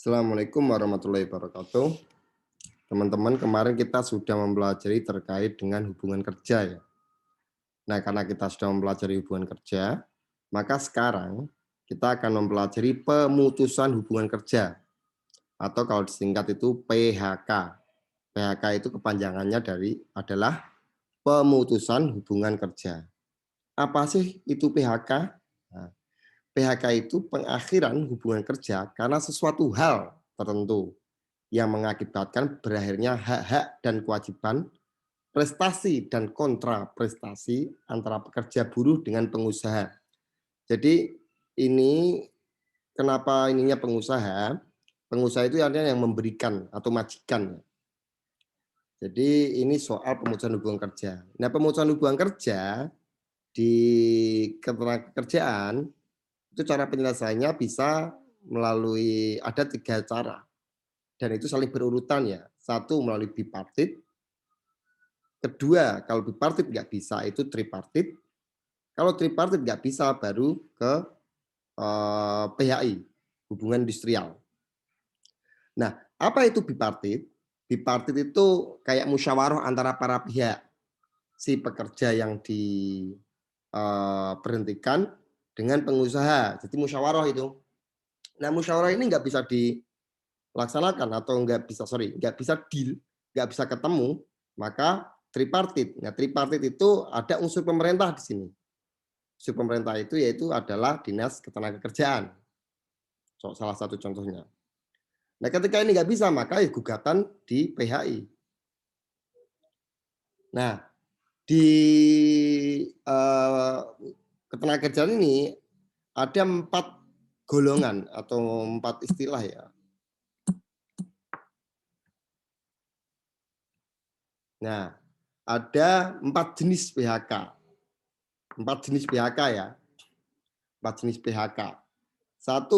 Assalamualaikum warahmatullahi wabarakatuh. Teman-teman, kemarin kita sudah mempelajari terkait dengan hubungan kerja ya. Nah, karena kita sudah mempelajari hubungan kerja, maka sekarang kita akan mempelajari pemutusan hubungan kerja atau kalau disingkat itu PHK. PHK itu kepanjangannya adalah pemutusan hubungan kerja. Apa sih itu PHK? Nah, PHK itu pengakhiran hubungan kerja karena sesuatu hal tertentu yang mengakibatkan berakhirnya hak-hak dan kewajiban, prestasi dan kontra prestasi antara pekerja buruh dengan pengusaha. Jadi ini kenapa ininya pengusaha? Pengusaha itu artinya yang memberikan atau majikan. Jadi ini soal pemutusan hubungan kerja. Nah, pemutusan hubungan kerja di ketenagakerjaan itu cara penyelesaiannya bisa melalui ada 3 cara. Dan itu saling berurutan ya. Satu melalui bipartit, kedua kalau bipartit nggak bisa itu tripartit, kalau tripartit nggak bisa baru ke PHI, hubungan industrial. Nah, apa itu bipartit? Bipartit itu kayak musyawarah antara para pihak, si pekerja yang diberhentikan dengan pengusaha. Jadi musyawarah itu. Nah, musyawarah ini nggak bisa dilaksanakan atau nggak bisa deal, nggak bisa ketemu, maka tripartit. Nah, tripartit itu ada unsur pemerintah di sini. Unsur pemerintah itu yaitu adalah Dinas Ketenagakerjaan. Salah satu contohnya. Nah, ketika ini nggak bisa, maka gugatan di PHI. Nah, di ketenagakerjaan ini ada 4 golongan atau 4 istilah ya. Nah, ada 4 jenis PHK. 4 jenis PHK ya. 4 jenis PHK. 1,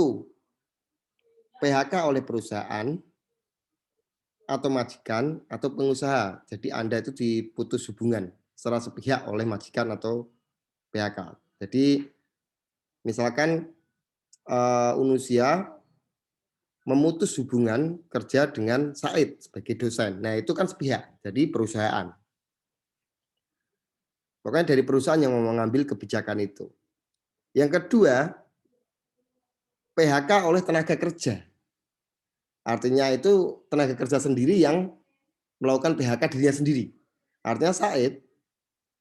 PHK oleh perusahaan atau majikan atau pengusaha. Jadi Anda itu diputus hubungan secara sepihak oleh majikan atau PHK. Jadi misalkan Unusia memutus hubungan kerja dengan Said sebagai dosen. Nah, itu kan sepihak. Jadi perusahaan. Pokoknya dari perusahaan yang mau mengambil kebijakan itu. Yang kedua, PHK oleh tenaga kerja. Artinya itu tenaga kerja sendiri yang melakukan PHK dirinya sendiri. Artinya Said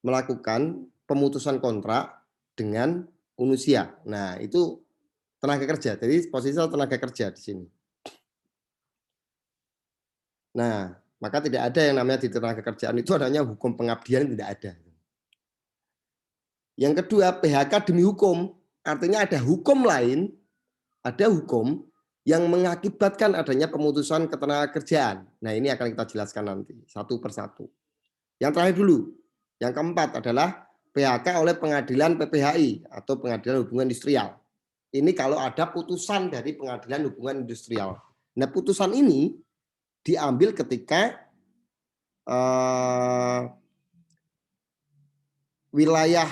melakukan pemutusan kontrak dengan Unusia. Nah, itu tenaga kerja. Jadi posisi tenaga kerja di sini. Nah, maka tidak ada yang namanya di tenaga kerjaan itu adanya hukum pengabdian, tidak ada. Yang kedua, PHK demi hukum. Artinya ada hukum lain, ada hukum yang mengakibatkan adanya pemutusan ketenagakerjaan. Nah, ini akan kita jelaskan nanti satu persatu. Yang terakhir dulu, yang keempat adalah PHK oleh pengadilan PPHI atau pengadilan hubungan industrial. Ini kalau ada putusan dari pengadilan hubungan industrial. Nah, putusan ini diambil ketika wilayah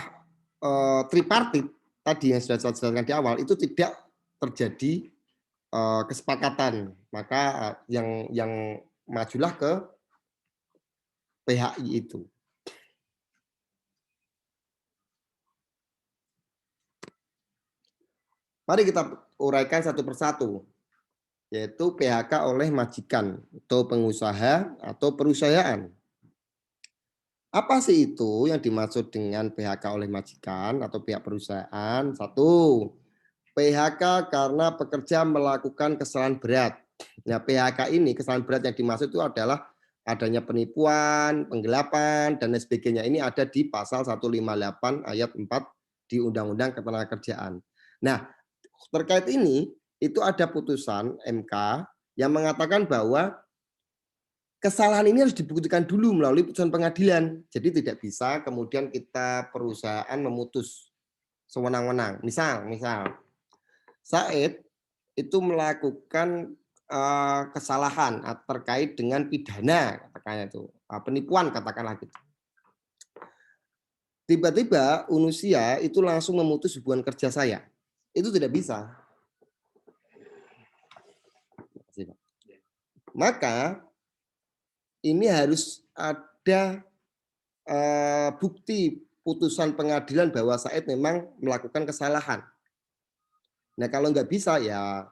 tripartit tadi yang sudah saya jelaskan di awal itu tidak terjadi kesepakatan, maka yang majulah ke PHI itu. Mari kita uraikan satu persatu, yaitu PHK oleh majikan atau pengusaha atau perusahaan. Apa sih itu yang dimaksud dengan PHK oleh majikan atau pihak perusahaan? 1, PHK karena pekerja melakukan kesalahan berat. Nah, PHK ini kesalahan berat yang dimaksud itu adalah adanya penipuan, penggelapan, dan lain sebagainya. Ini ada di pasal 158 ayat 4 di Undang-Undang Ketenagakerjaan. Nah, terkait ini, itu ada putusan MK yang mengatakan bahwa kesalahan ini harus dibuktikan dulu melalui putusan pengadilan. Jadi tidak bisa kemudian kita perusahaan memutus sewenang-wenang. Misal Said itu melakukan kesalahan terkait dengan pidana, katakanlah itu penipuan, katakanlah gitu. Tiba-tiba Unusia itu langsung memutus hubungan kerja saya. Itu tidak bisa. Maka ini harus ada bukti putusan pengadilan bahwa Said memang melakukan kesalahan. Nah, kalau nggak bisa ya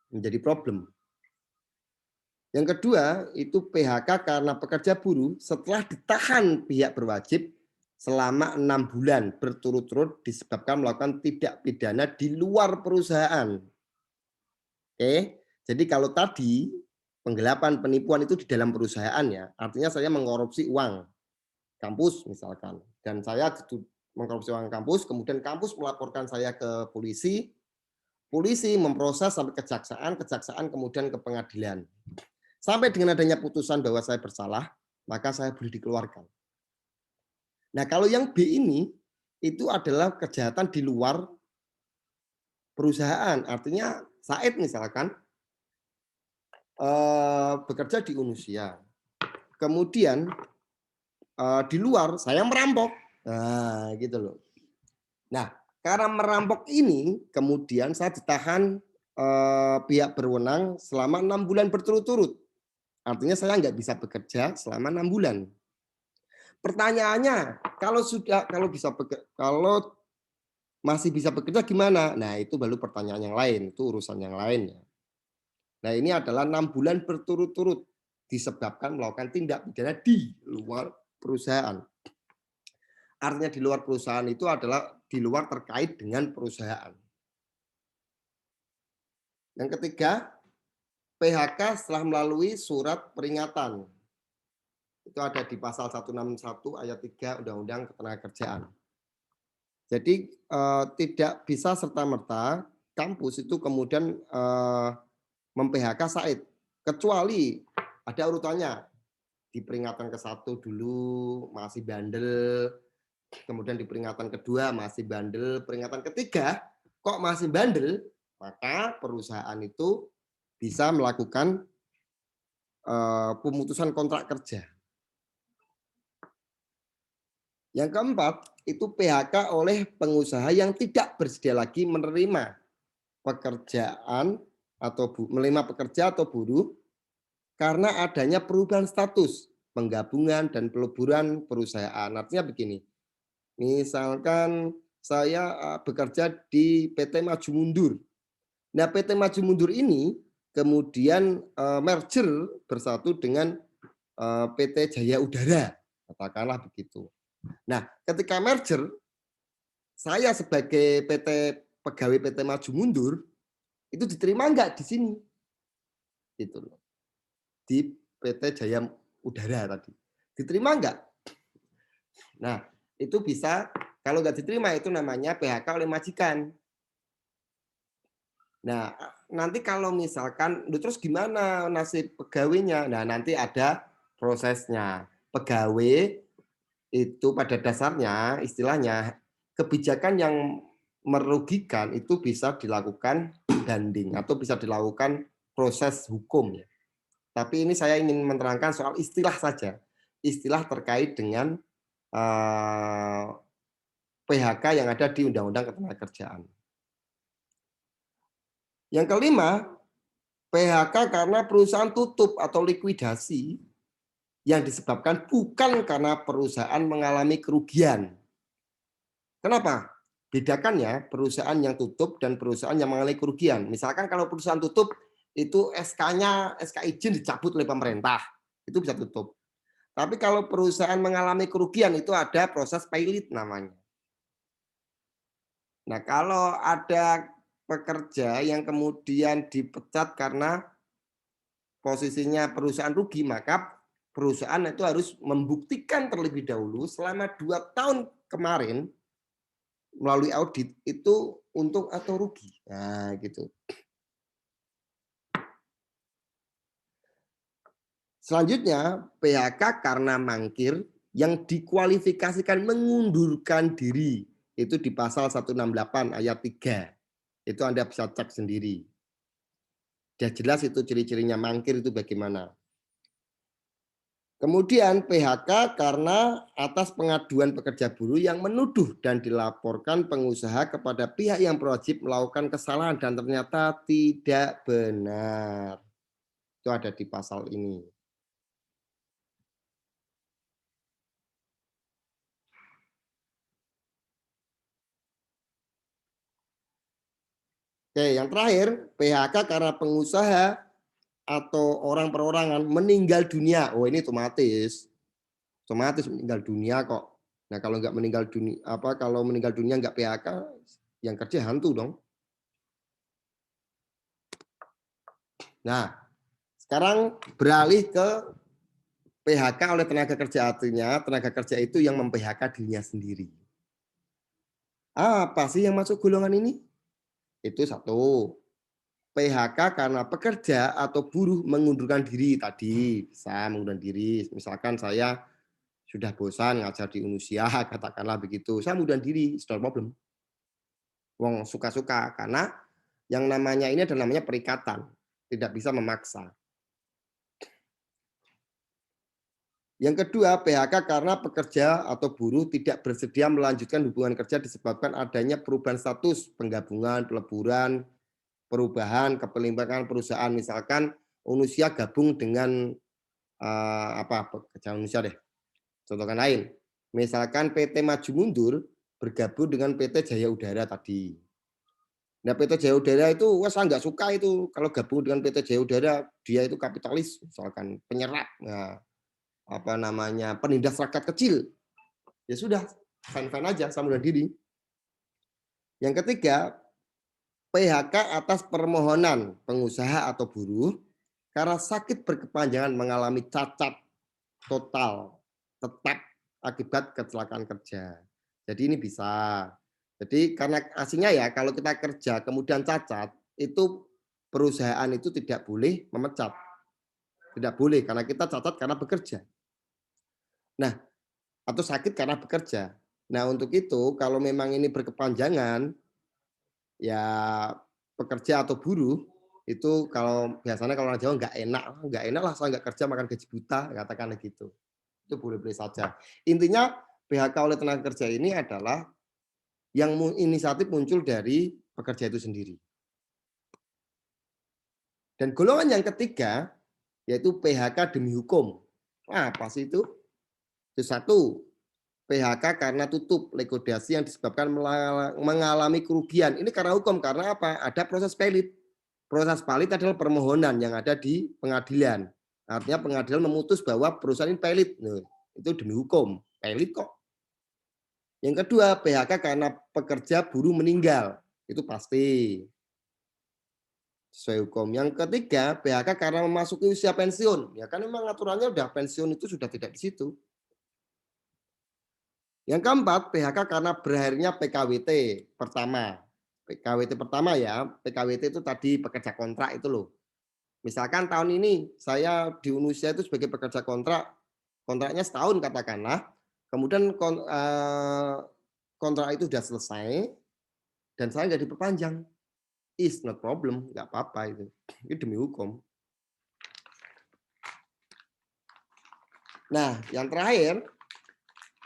menjadi problem. Yang kedua, itu PHK karena pekerja buruh setelah ditahan pihak berwajib selama 6 bulan berturut-turut disebabkan melakukan tindak pidana di luar perusahaan. Oke, jadi kalau tadi penggelapan, penipuan itu di dalam perusahaan ya, artinya saya mengkorupsi uang kampus misalkan, dan saya mengkorupsi uang kampus, kemudian kampus melaporkan saya ke polisi, polisi memproses sampai kejaksaan, kejaksaan kemudian ke pengadilan. Sampai dengan adanya putusan bahwa saya bersalah, maka saya boleh dikeluarkan. Nah, kalau yang B ini, itu adalah kejahatan di luar perusahaan. Artinya Said misalkan bekerja di Unusia. Kemudian di luar saya merampok. Nah, gitu loh. Nah, karena merampok ini kemudian saya ditahan pihak berwenang selama 6 bulan berturut-turut. Artinya saya nggak bisa bekerja selama 6 bulan. Pertanyaannya, kalau masih bisa bekerja gimana? Nah, itu baru pertanyaan yang lain, itu urusan yang lain ya. Nah, ini adalah 6 bulan berturut-turut disebabkan melakukan tindak pidana di luar perusahaan. Artinya di luar perusahaan itu adalah di luar terkait dengan perusahaan. Yang ketiga, PHK setelah melalui surat peringatan. Itu ada di pasal 161 ayat 3 Undang-Undang Ketenagakerjaan. Jadi tidak bisa serta-merta kampus itu kemudian mem-PHK Said, kecuali ada urutannya. Di peringatan ke-1 dulu masih bandel, kemudian di peringatan kedua masih bandel, peringatan ketiga kok masih bandel, maka perusahaan itu bisa melakukan pemutusan kontrak kerja. Yang keempat, itu PHK oleh pengusaha yang tidak bersedia lagi menerima pekerjaan atau menerima pekerja atau buruh karena adanya perubahan status, penggabungan dan peleburan perusahaan. Artinya begini, misalkan saya bekerja di PT Maju Mundur. Nah, PT Maju Mundur ini kemudian merger bersatu dengan PT Jaya Udara, katakanlah begitu. Nah, ketika merger, saya sebagai pegawai PT Maju Mundur itu diterima enggak di sini? Gitu loh. Di PT Jaya Udara tadi. Diterima enggak? Nah, itu bisa kalau enggak diterima itu namanya PHK oleh majikan. Nah, nanti kalau misalkan, terus gimana nasib pegawainya? Nah, nanti ada prosesnya. Pegawai itu pada dasarnya istilahnya kebijakan yang merugikan itu bisa dilakukan banding atau bisa dilakukan proses hukum ya. Tapi ini saya ingin menerangkan soal istilah saja. Istilah terkait dengan PHK yang ada di Undang-Undang Ketenagakerjaan. Yang kelima, PHK karena perusahaan tutup atau likuidasi yang disebabkan bukan karena perusahaan mengalami kerugian. Kenapa? Bedakan ya perusahaan yang tutup dan perusahaan yang mengalami kerugian. Misalkan kalau perusahaan tutup itu SK-nya, SK izin dicabut oleh pemerintah, itu bisa tutup. Tapi kalau perusahaan mengalami kerugian itu ada proses pilot namanya. Nah, kalau ada pekerja yang kemudian dipecat karena posisinya perusahaan rugi, maka perusahaan itu harus membuktikan terlebih dahulu selama 2 tahun kemarin melalui audit itu untung atau rugi. Nah, gitu. Selanjutnya, PHK karena mangkir yang dikualifikasikan mengundurkan diri. Itu di pasal 168 ayat 3. Itu Anda bisa cek sendiri. Sudah jelas itu ciri-cirinya mangkir itu bagaimana. Kemudian PHK karena atas pengaduan pekerja buruh yang menuduh dan dilaporkan pengusaha kepada pihak yang berwajib melakukan kesalahan dan ternyata tidak benar. Itu ada di pasal ini. Oke, yang terakhir, PHK karena pengusaha atau orang perorangan meninggal dunia. Oh, ini otomatis. Otomatis meninggal dunia kok. Nah, kalau nggak meninggal dunia, kalau meninggal dunia nggak PHK, yang kerja hantu dong. Nah, sekarang beralih ke PHK oleh tenaga kerja, artinya tenaga kerja itu yang mem-PHK dirinya sendiri. Apa sih yang masuk golongan ini? Itu satu, PHK karena pekerja atau buruh mengundurkan diri tadi, bisa mengundurkan diri. Misalkan saya sudah bosan ngajar di Unusia, katakanlah begitu. Saya mengundurkan diri, no problem. Wong suka-suka, karena yang namanya ini adalah namanya perikatan, tidak bisa memaksa. Yang kedua, PHK karena pekerja atau buruh tidak bersedia melanjutkan hubungan kerja disebabkan adanya perubahan status, penggabungan, peleburan, perubahan, kepemilikan perusahaan. Misalkan Unusia gabung dengan kerja Unusia deh. Contohkan lain, misalkan PT Maju Mundur bergabung dengan PT Jaya Udara tadi. Nah, PT Jaya Udara itu saya nggak suka itu kalau gabung dengan PT Jaya Udara, dia itu kapitalis, misalkan penyerap. Nah, penindas rakyat kecil. Ya sudah, fine-fine aja, saya mundur diri. Yang ketiga, PHK atas permohonan pengusaha atau buruh karena sakit berkepanjangan mengalami cacat total tetap akibat kecelakaan kerja. Jadi ini bisa. Jadi karena aslinya ya kalau kita kerja kemudian cacat, itu perusahaan itu tidak boleh memecat. Tidak boleh karena kita cacat karena bekerja. Nah, atau sakit karena bekerja. Nah, untuk itu kalau memang ini berkepanjangan, ya pekerja atau buruh itu kalau biasanya kalau orang Jawa nggak enak lah saya nggak kerja makan gaji buta, katakanlah gitu. Itu boleh-boleh saja. Intinya PHK oleh tenaga kerja ini adalah yang inisiatif muncul dari pekerja itu sendiri. Dan golongan yang ketiga yaitu PHK demi hukum. Apa sih itu? Itu satu, PHK karena tutup likuidasi yang disebabkan mengalami kerugian. Ini karena hukum, karena apa? Ada proses pelit. Proses pelit adalah permohonan yang ada di pengadilan. Artinya pengadilan memutus bahwa perusahaan ini pelit. Nah, itu demi hukum. Pelit kok. Yang kedua, PHK karena pekerja buruh meninggal. Itu pasti. Sesuai hukum. Yang ketiga, PHK karena memasuki usia pensiun. Ya kan memang aturannya udah pensiun itu sudah tidak di situ. Yang keempat, PHK karena berakhirnya PKWT pertama. PKWT pertama ya, PKWT itu tadi pekerja kontrak itu loh. Misalkan tahun ini saya di Unusia itu sebagai pekerja kontrak, kontraknya setahun katakanlah, kemudian kontrak itu sudah selesai dan saya nggak diperpanjang. Is not problem, nggak apa-apa itu. Itu demi hukum. Nah, yang terakhir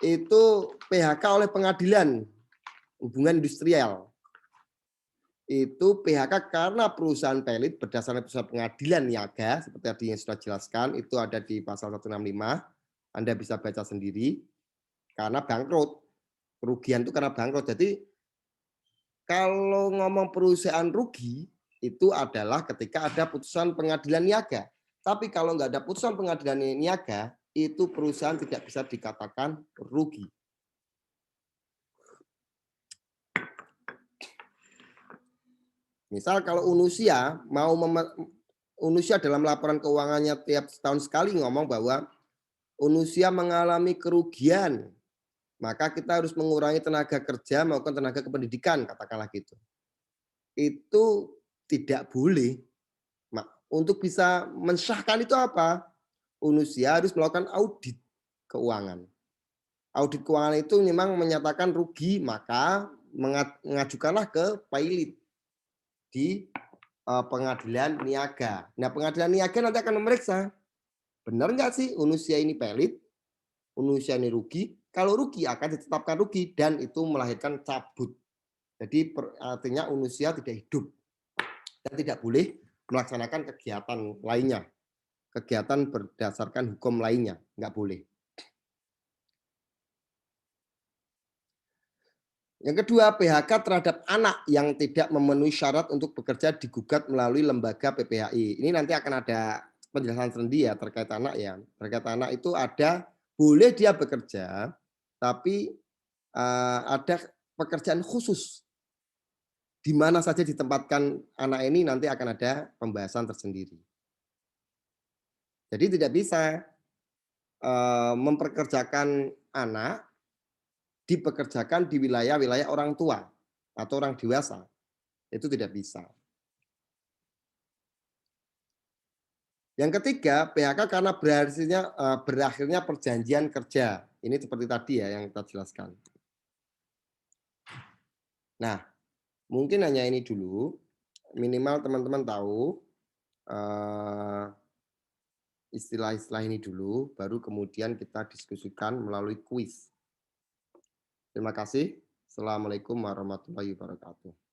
itu PHK oleh pengadilan hubungan industrial. Itu PHK karena perusahaan pelit berdasarkan putusan pengadilan niaga seperti tadi yang sudah jelaskan, itu ada di pasal 165. Anda bisa baca sendiri karena bangkrut. Kerugian itu karena bangkrut. Jadi kalau ngomong perusahaan rugi itu adalah ketika ada putusan pengadilan niaga. Tapi kalau nggak ada putusan pengadilan niaga, itu perusahaan tidak bisa dikatakan rugi. Misal kalau Unusia dalam laporan keuangannya tiap setahun sekali ngomong bahwa Unusia mengalami kerugian, maka kita harus mengurangi tenaga kerja maupun tenaga kependidikan, katakanlah gitu. Itu tidak boleh. Untuk bisa mensahkan itu apa? Unusia harus melakukan audit keuangan. Audit keuangan itu memang menyatakan rugi, maka mengajukanlah ke pailit di pengadilan niaga. Nah, pengadilan niaga nanti akan memeriksa, benar nggak sih Unusia ini pelit, Unusia ini rugi. Kalau rugi akan ditetapkan rugi dan itu melahirkan cabut. Jadi artinya Unusia tidak hidup dan tidak boleh melaksanakan kegiatan lainnya. kegiatan berdasarkan hukum lainnya, nggak boleh. Yang kedua, PHK terhadap anak yang tidak memenuhi syarat untuk bekerja digugat melalui lembaga PPHI. Ini nanti akan ada penjelasan sendiri ya terkait anak ya. Terkait anak itu ada boleh dia bekerja, tapi ada pekerjaan khusus di mana saja ditempatkan anak ini nanti akan ada pembahasan tersendiri. Jadi tidak bisa memperkerjakan anak dipekerjakan di wilayah-wilayah orang tua atau orang dewasa, itu tidak bisa. Yang ketiga, PHK karena berakhirnya perjanjian kerja. Ini seperti tadi ya yang kita jelaskan. Nah, mungkin hanya ini dulu, minimal teman-teman tahu istilah-istilah ini dulu, baru kemudian kita diskusikan melalui kuis. Terima kasih. Assalamualaikum warahmatullahi wabarakatuh.